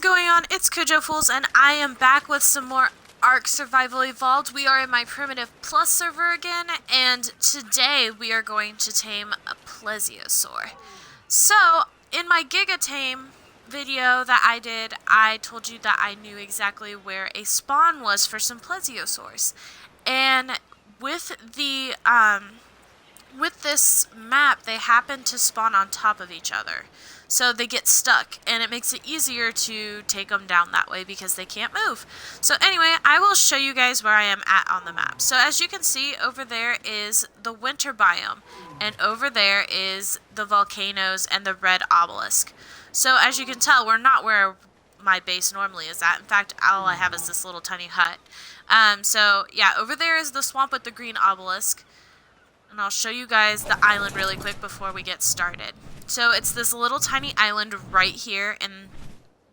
going on? It's Fools, and I am back with some more Ark Survival Evolved. We are in my Primitive Plus server again, and today we are going to tame a Plesiosaur. So, in my Giga Tame video that I did, I told you that I knew exactly where a spawn was for some Plesiosaurs. And with the, with this map, they happen to spawn on top of each other. So they get stuck, and it makes it easier to take them down that way because they can't move. So anyway, I will show you guys where I am at on the map. So as you can see, over there is the winter biome, and over there is the volcanoes and the red obelisk. So as you can tell, we're not where my base normally is at. In fact, all I have is this little tiny hut. So yeah, over there is the swamp with the green obelisk. And I'll show you guys the island really quick before we get started. So it's this little tiny island right here in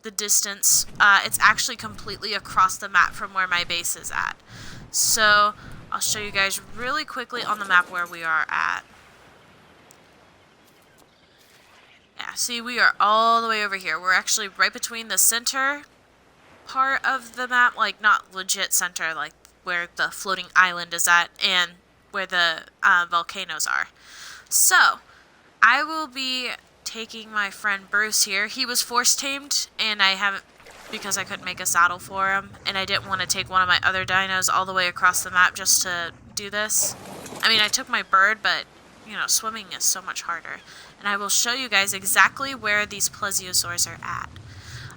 the distance. It's actually completely across the map from where my base is at. So I'll show you guys really quickly on the map where we are at. Yeah, see, we are all the way over here. We're actually right between the center part of the map, like not legit center, like where the floating island is at, and where the volcanoes are. So I will be taking my friend Bruce here. He was force tamed, and I haven't, because I couldn't make a saddle for him, and I didn't want to take one of my other dinos all the way across the map just to do this. I mean, I took my bird, but, you know, swimming is so much harder. And I will show you guys exactly where these Plesiosaurs are at.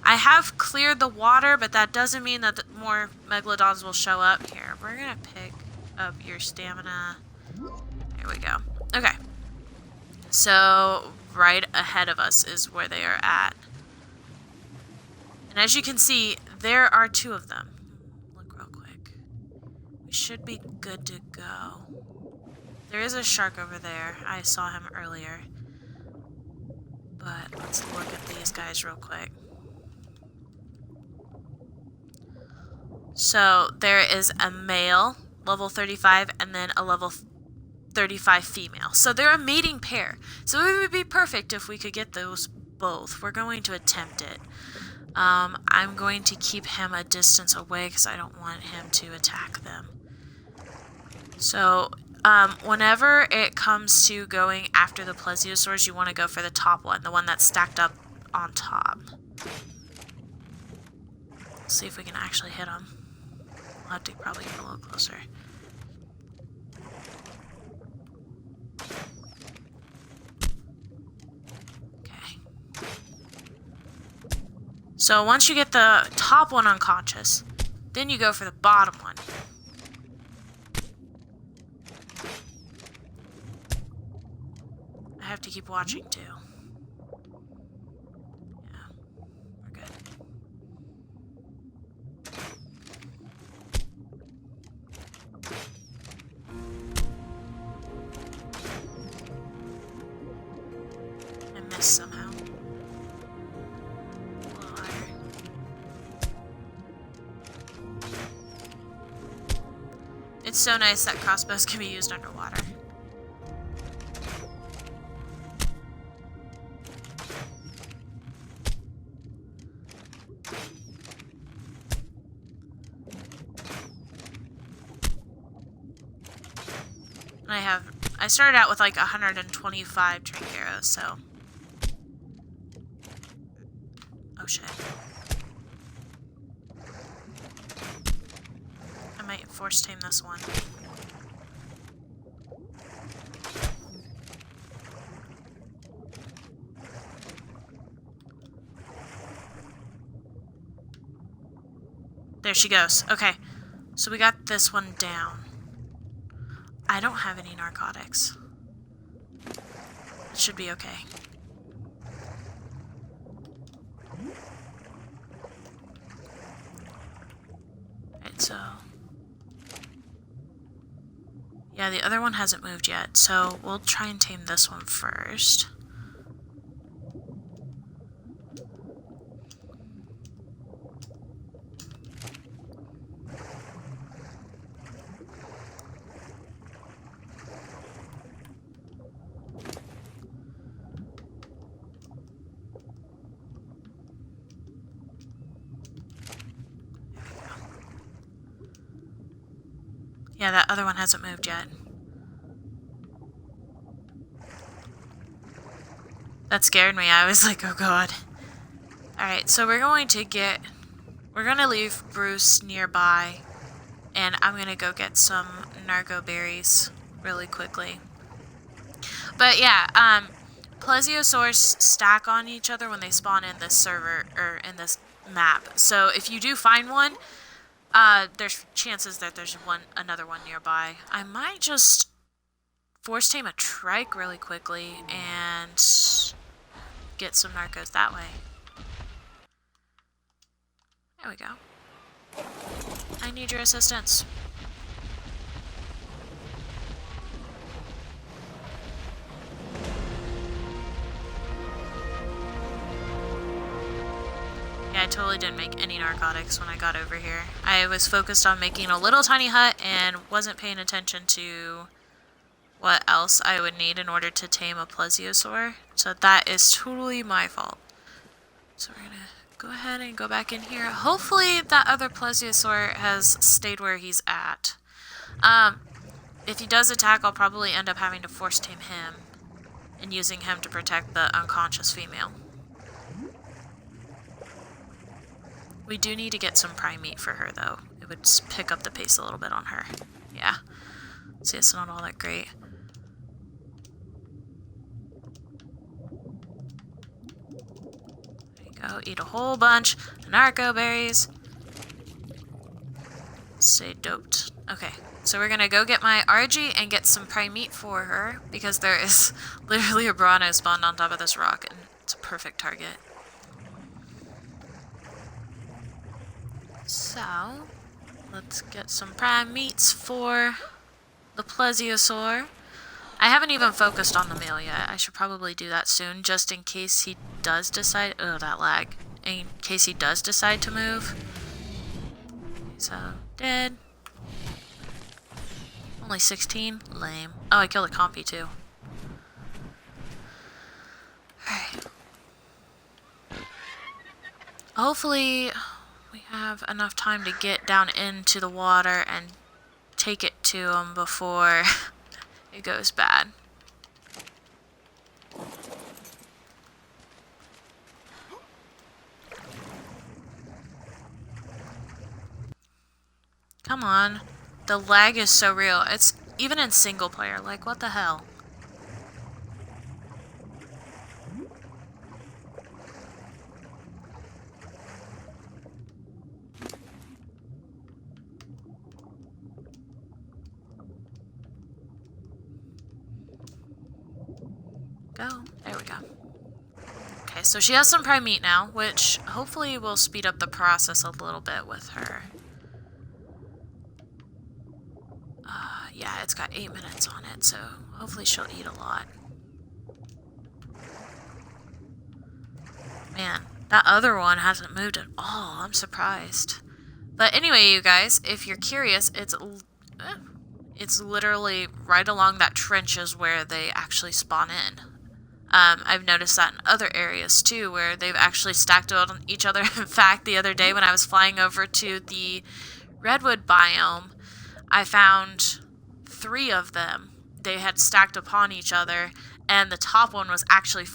I have cleared the water, but that doesn't mean that more Megalodons will show up. Here, we're going to pick up your stamina. Here we go. Okay. So, right ahead of us is where they are at. And as you can see, there are two of them. Look real quick. We should be good to go. There is a shark over there. I saw him earlier. But let's look at these guys real quick. So, there is a male, level 35, and then a level 35 female. So they're a mating pair. So it would be perfect if we could get those both. We're going to attempt it. I'm going to keep him a distance away because I don't want him to attack them. So whenever it comes to going after the Plesiosaurs, you want to go for the top one, the one that's stacked up on top. Let's see if we can actually hit him. We'll have to probably get a little closer. So once you get the top one unconscious, then you go for the bottom one. I have to keep watching too. Yeah, we're good. I missed somehow. It's so nice that crossbows can be used underwater. And I started out with like 125 trank arrows, so. Oh shit. I might force tame this one. There she goes. Okay, so we got this one down. I don't have any narcotics. It should be okay. Alright, so yeah, the other one hasn't moved yet, so we'll try and tame this one first. Yeah, that other one hasn't moved yet. That scared me. I was like, oh god. Alright, so we're going to leave Bruce nearby, and I'm going to go get some narco berries really quickly. But yeah, plesiosaurs stack on each other when they spawn in this server, or in this map. So if you do find one, there's chances that there's another one nearby. I might just force tame a trike really quickly and get some narcos that way. There we go. I need your assistance. Yeah, I totally didn't make any narcotics when I got over here. I was focused on making a little tiny hut and wasn't paying attention to what else I would need in order to tame a plesiosaur. So that is totally my fault. So we're gonna go ahead and go back in here. Hopefully that other plesiosaur has stayed where he's at. If he does attack, I'll probably end up having to force tame him and using him to protect the unconscious female. We do need to get some prime meat for her, though. It would pick up the pace a little bit on her. Yeah. See, it's not all that great. There you go. Eat a whole bunch of narco berries. Stay doped. Okay, so we're gonna go get my RG and get some prime meat for her, because there is literally a Bronto spawned on top of this rock, and it's a perfect target. So, let's get some prime meats for the plesiosaur. I haven't even focused on the male yet. I should probably do that soon, just in case he does decide... Oh, that lag. In case he does decide to move. So, dead. Only 16? Lame. Oh, I killed a compy too. Alright. Hopefully we have enough time to get down into the water and take it to him before it goes bad. Come on. The lag is so real. It's even in single player. Like, what the hell? Go. There we go. Okay, so she has some prime meat now, which hopefully will speed up the process a little bit with her. Yeah, it's got 8 minutes on it, so hopefully she'll eat a lot. Man, that other one hasn't moved at all. I'm surprised. But anyway, you guys, if you're curious, it's literally right along that trench is where they actually spawn in. I've noticed that in other areas too, where they've actually stacked on each other. In fact, the other day when I was flying over to the redwood biome, I found 3 of them. They had stacked upon each other, and the top one was actually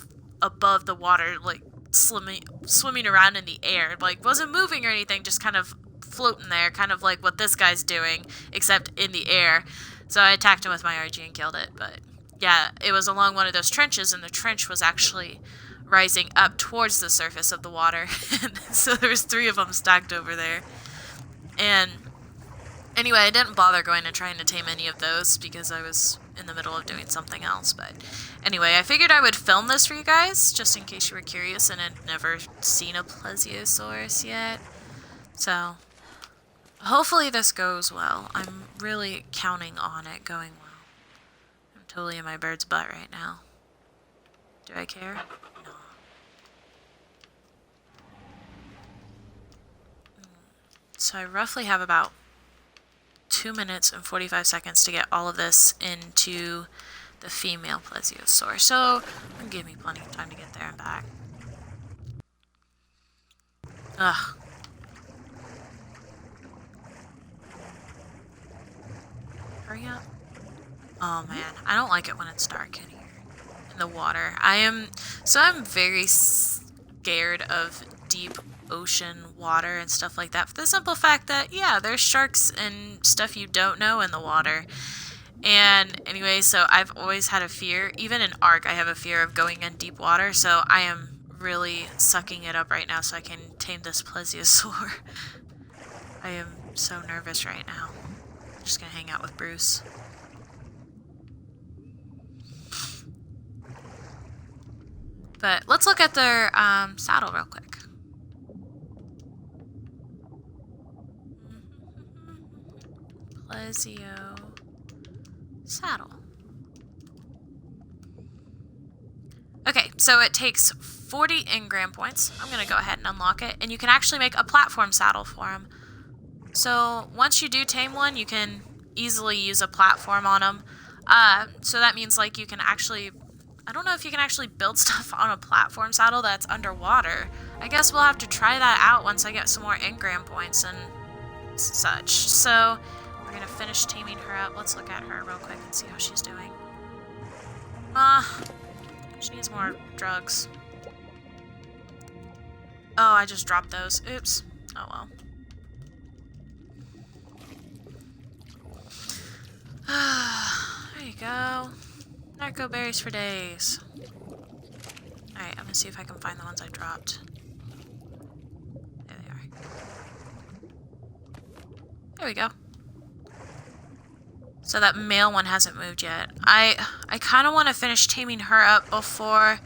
above the water, like swimming around in the air. Like, wasn't moving or anything, just kind of floating there, kind of like what this guy's doing, except in the air. So I attacked him with my RG and killed it, but yeah, it was along one of those trenches, and the trench was actually rising up towards the surface of the water. So there was 3 of them stacked over there. And anyway, I didn't bother going and trying to tame any of those because I was in the middle of doing something else. But anyway, I figured I would film this for you guys, just in case you were curious and had never seen a Plesiosaurus yet. So hopefully this goes well. I'm really counting on it going well. I'm totally in my bird's butt right now. Do I care? No. So I roughly have about 2 minutes and 45 seconds to get all of this into the female plesiosaur. So it'll give me plenty of time to get there and back. Ugh. Hurry up. Oh man, I don't like it when it's dark in here. In the water. So I'm very scared of deep ocean water and stuff like that, for the simple fact that, yeah, there's sharks and stuff you don't know in the water. And anyway, so I've always had a fear, even in Ark, I have a fear of going in deep water, so I am really sucking it up right now so I can tame this Plesiosaur. I am so nervous right now. I'm just gonna hang out with Bruce. But let's look at their saddle real quick. Plesio saddle. Okay, so it takes 40 engram points. I'm going to go ahead and unlock it. And you can actually make a platform saddle for him. So once you do tame one, you can easily use a platform on him. So that means like you can actually... I don't know if you can actually build stuff on a platform saddle that's underwater. I guess we'll have to try that out once I get some more engram points and such. So we're going to finish taming her up. Let's look at her real quick and see how she's doing. She needs more drugs. Oh, I just dropped those. Oops. Oh well. There you go. Narco berries for days. Alright, I'm gonna see if I can find the ones I dropped. There they are. There we go. So that male one hasn't moved yet. I kind of want to finish taming her up before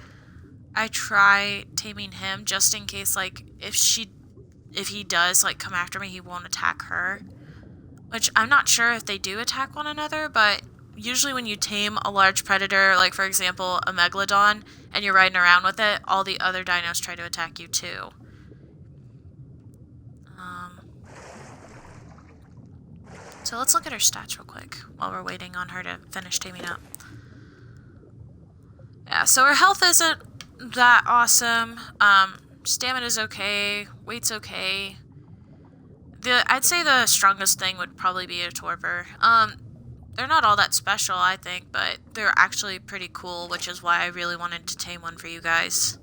I try taming him, just in case, like, if he does, like, come after me, he won't attack her. Which, I'm not sure if they do attack one another, but usually when you tame a large predator, like, for example, a megalodon, and you're riding around with it, all the other dinos try to attack you, too. So let's look at her stats real quick while we're waiting on her to finish taming up. Yeah, so her health isn't that awesome. Stamina's okay. Weight's okay. I'd say the strongest thing would probably be a torpor. They're not all that special, I think, but they're actually pretty cool, which is why I really wanted to tame one for you guys.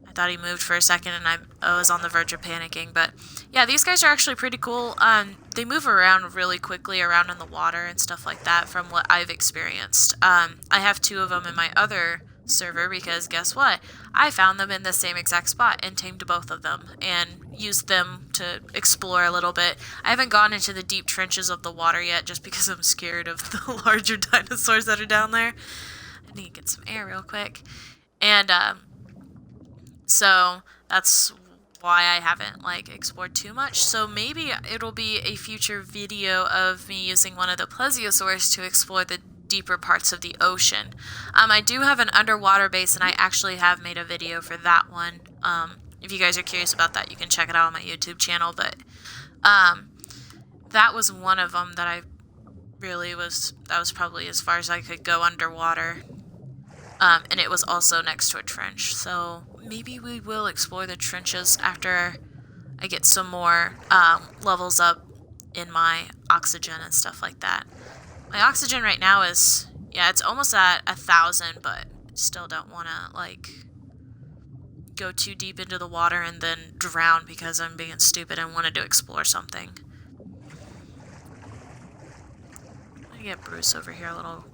I thought he moved for a second and I was on the verge of panicking, but yeah, these guys are actually pretty cool. They move around really quickly around in the water and stuff like that from what I've experienced. I have 2 of them in my other server because guess what? I found them in the same exact spot and tamed both of them and used them to explore a little bit. I haven't gone into the deep trenches of the water yet just because I'm scared of the larger dinosaurs that are down there. I need to get some air real quick. And so that's why I haven't, like, explored too much. So maybe it'll be a future video of me using one of the plesiosaurs to explore the deeper parts of the ocean. I do have an underwater base, and I actually have made a video for that one. If you guys are curious about that, you can check it out on my YouTube channel. But that was one of them that I really was... That was probably as far as I could go underwater. And it was also next to a trench, so maybe we will explore the trenches after I get some more levels up in my oxygen and stuff like that. My oxygen right now is, yeah, it's almost at 1,000, but still don't want to, like, go too deep into the water and then drown because I'm being stupid and wanted to explore something. Let me get Bruce over here a little...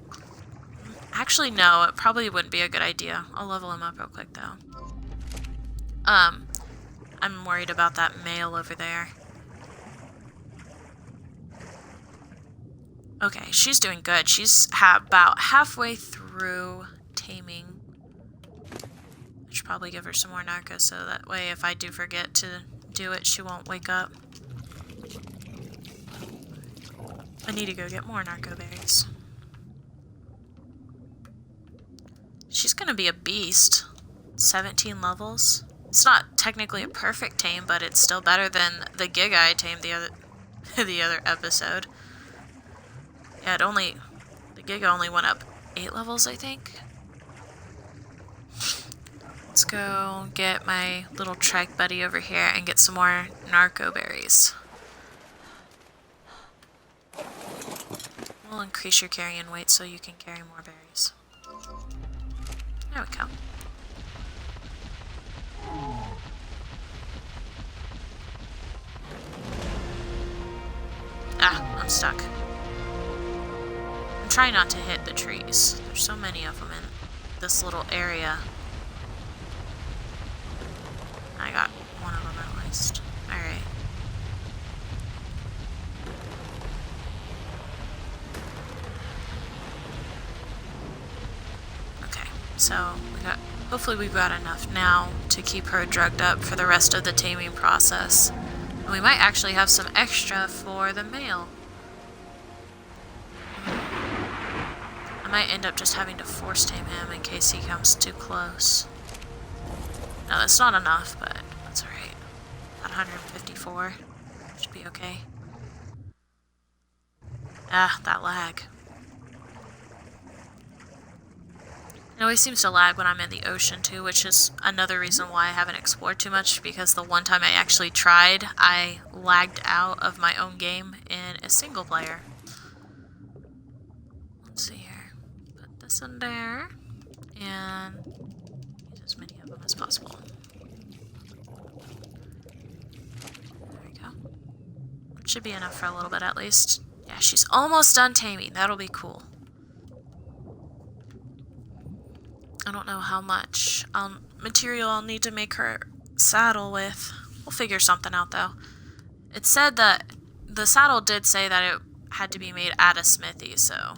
Actually, no, it probably wouldn't be a good idea. I'll level him up real quick, though. I'm worried about that male over there. Okay, she's doing good. She's about halfway through taming. I should probably give her some more narco so that way if I do forget to do it, she won't wake up. I need to go get more narco berries. She's gonna be a beast. 17 levels. It's not technically a perfect tame, but it's still better than the Giga I tamed the other episode. Yeah, the Giga only went up 8 levels, I think. Let's go get my little trike buddy over here and get some more narco berries. We'll increase your carrying weight so you can carry more berries. There we go. Ah, I'm stuck. I'm trying not to hit the trees. There's so many of them in this little area. I got one of them at least. Alright. Okay, so hopefully we've got enough now to keep her drugged up for the rest of the taming process. And we might actually have some extra for the male. I might end up just having to force tame him in case he comes too close. No, that's not enough, but that's alright. At 154. Should be okay. Ah, that lag. It always seems to lag when I'm in the ocean too, which is another reason why I haven't explored too much, because the one time I actually tried, I lagged out of my own game in a single player. Let's see here. Put this in there, and use as many of them as possible. There we go. It should be enough for a little bit at least. Yeah, she's almost done taming. That'll be cool. I don't know how much material I'll need to make her saddle with. We'll figure something out though. It said that the saddle did say that it had to be made at a smithy, so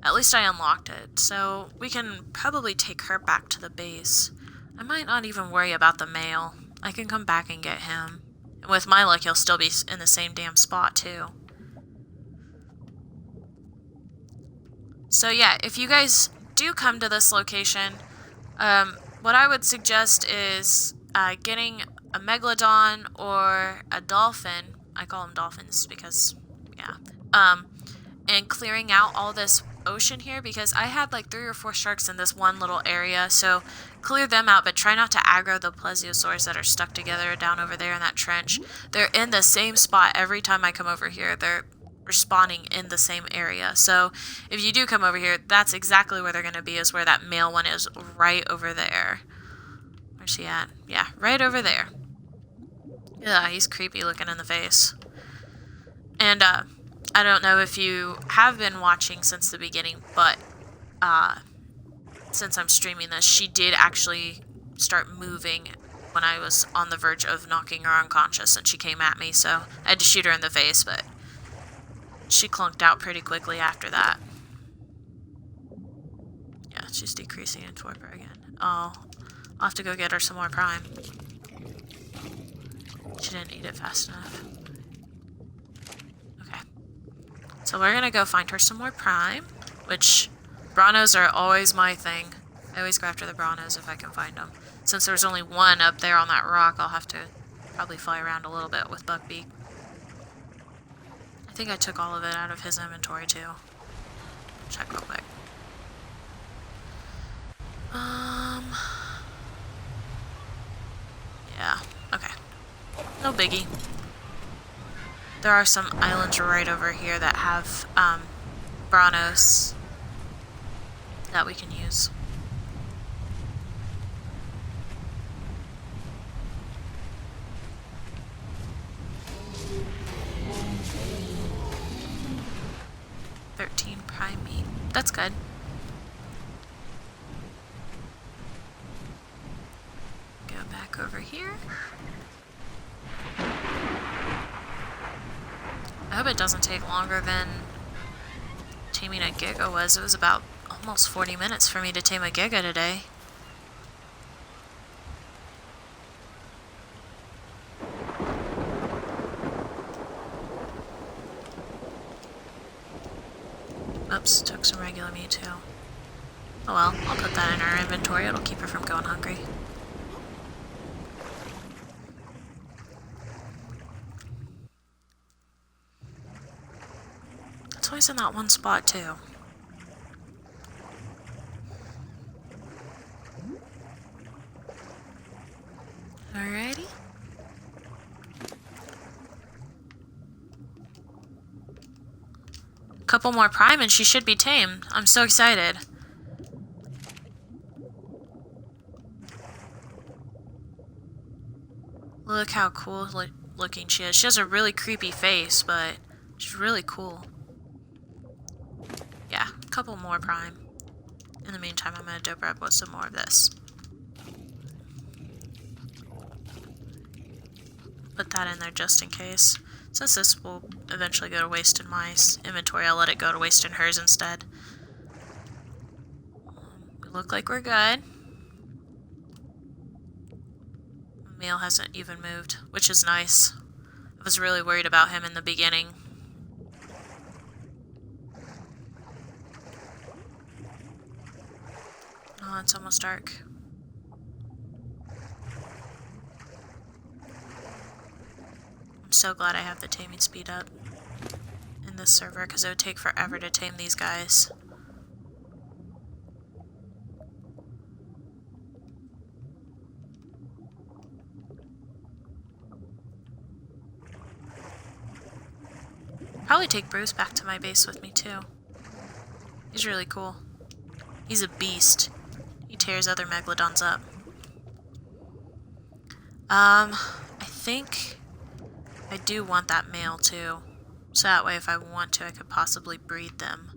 at least I unlocked it. So we can probably take her back to the base. I might not even worry about the male. I can come back and get him. And with my luck, he'll still be in the same damn spot too. So yeah, if you guys do come to this location, what I would suggest is getting a megalodon or a dolphin. I call them dolphins because, yeah. And clearing out all this ocean here, because I had like 3 or 4 sharks in this one little area, so clear them out, but try not to aggro the plesiosaurs that are stuck together down over there in that trench. They're in the same spot every time I come over here. They're respawning in the same area. So if you do come over here, that's exactly where they're going to be, is where that male one is, right over there. Where's she at? Yeah, right over there. Yeah, he's creepy looking in the face. And I don't know if you have been watching since the beginning, but since I'm streaming this, she did actually start moving when I was on the verge of knocking her unconscious, and she came at me, so I had to shoot her in the face, but she clunked out pretty quickly after that. Yeah, she's decreasing in torpor again. Oh, I'll have to go get her some more prime. She didn't eat it fast enough. Okay. So we're gonna go find her some more prime, which Branos are always my thing. I always go after the Branos if I can find them. Since there's only one up there on that rock, I'll have to probably fly around a little bit with Buckbeak. I think I took all of it out of his inventory too. Check real quick. Yeah, okay. No biggie. There are some islands right over here that have, Branos that we can use. Prime meat. That's good. Go back over here. I hope it doesn't take longer than taming a Giga was. It was about almost 40 minutes for me to tame a Giga today. Oops, took some regular meat too. Oh well, I'll put that in our inventory. It'll keep her from going hungry. It's always in that one spot too. Alrighty. couple more prime and she should be tame. I'm so excited. Look how cool looking she is. She has a really creepy face, but she's really cool. Yeah, a couple more prime. In the meantime, I'm going to dope her up with some more of this. Put that in there just in case. Since this will eventually go to waste in my inventory, I'll let it go to waste in hers instead. We look like we're good. The male hasn't even moved, which is nice. I was really worried about him in the beginning. Oh, it's almost dark. I'm so glad I have the taming speed up in this server, because it would take forever to tame these guys. Probably take Bruce back to my base with me too. He's really cool. He's a beast. He tears other megalodons up. I think I do want that male too. So that way if I want to, I could possibly breed them.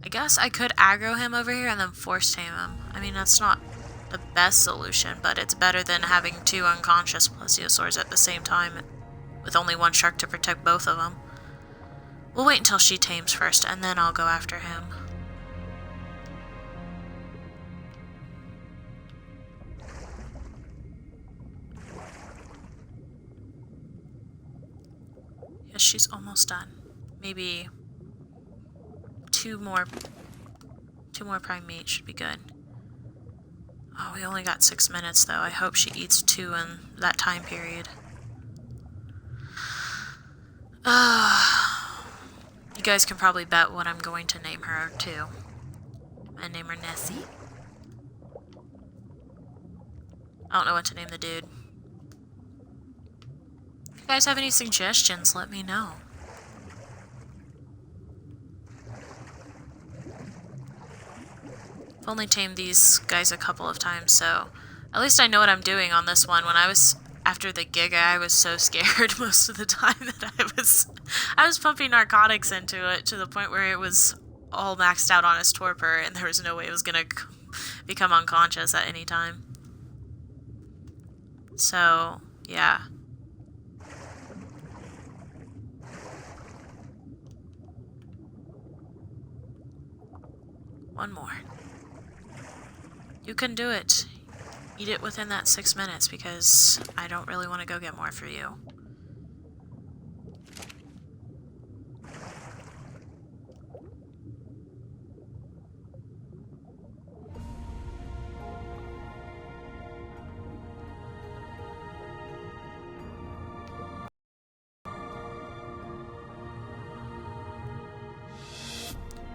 I guess I could aggro him over here and then force tame him. I mean, that's not the best solution, but it's better than having two unconscious plesiosaurs at the same time with only one shark to protect both of them. We'll wait until she tames first, and then I'll go after him. Yes, she's almost done. Maybe two more prime meat should be good. Oh, we only got 6 minutes though. I hope she eats 2 in that time period. You guys can probably bet what I'm going to name her too. I name her Nessie. I don't know what to name the dude. If you guys have any suggestions, let me know. I've only tamed these guys a couple of times, so at least I know what I'm doing on this one. When I was after the Giga, I was so scared most of the time that I was pumping narcotics into it to the point where it was all maxed out on its torpor, and there was no way it was gonna become unconscious at any time. So, yeah. One more. You can do it. Eat it within that 6 minutes, because I don't really want to go get more for you.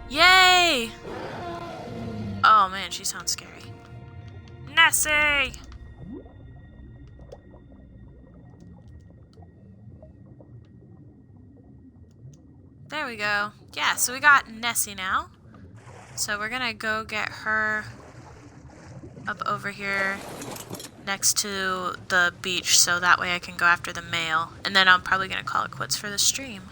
Yay! Oh man, she sounds scary. Nessie! There we go. Yeah, so we got Nessie now. So we're gonna go get her up over here next to the beach, so that way I can go after the male. And then I'm probably gonna call it quits for the stream.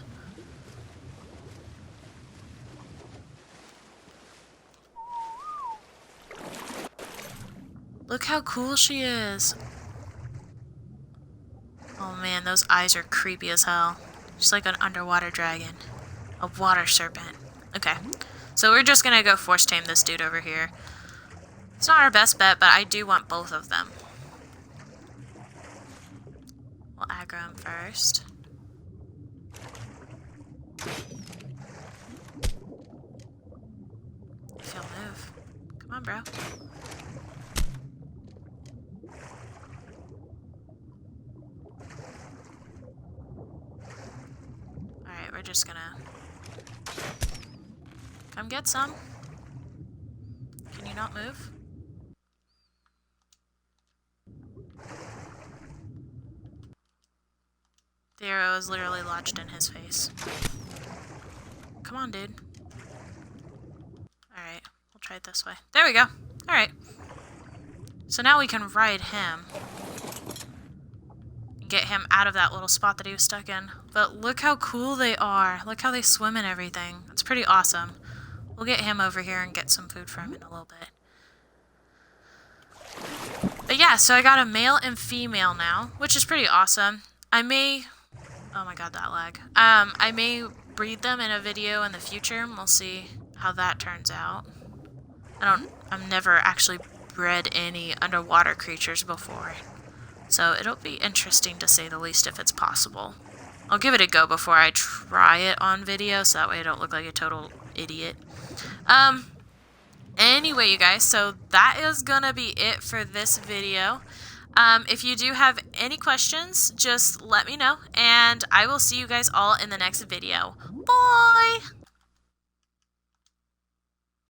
Look how cool she is. Oh man, those eyes are creepy as hell. She's like an underwater dragon. A water serpent. Okay, so we're just gonna go force tame this dude over here. It's not our best bet, but I do want both of them. We'll aggro him first. If he'll move. Come on, bro. Alright, we're just gonna come get some. Can you not move? The arrow is literally lodged in his face. Come on, dude. try it this way. There we go. Alright. So now we can ride him. Get him out of that little spot that he was stuck in. But look how cool they are. Look how they swim and everything. It's pretty awesome. We'll get him over here and get some food for him in a little bit. But yeah, so I got a male and female now, which is pretty awesome. I may... Oh my god, that lag. I may breed them in a video in the future, and we'll see how that turns out. I've never actually bred any underwater creatures before. So it'll be interesting to say the least if it's possible. I'll give it a go before I try it on video, so that way I don't look like a total idiot. Anyway, you guys, so that is gonna be it for this video. If you do have any questions, just let me know, and I will see you guys all in the next video. Bye!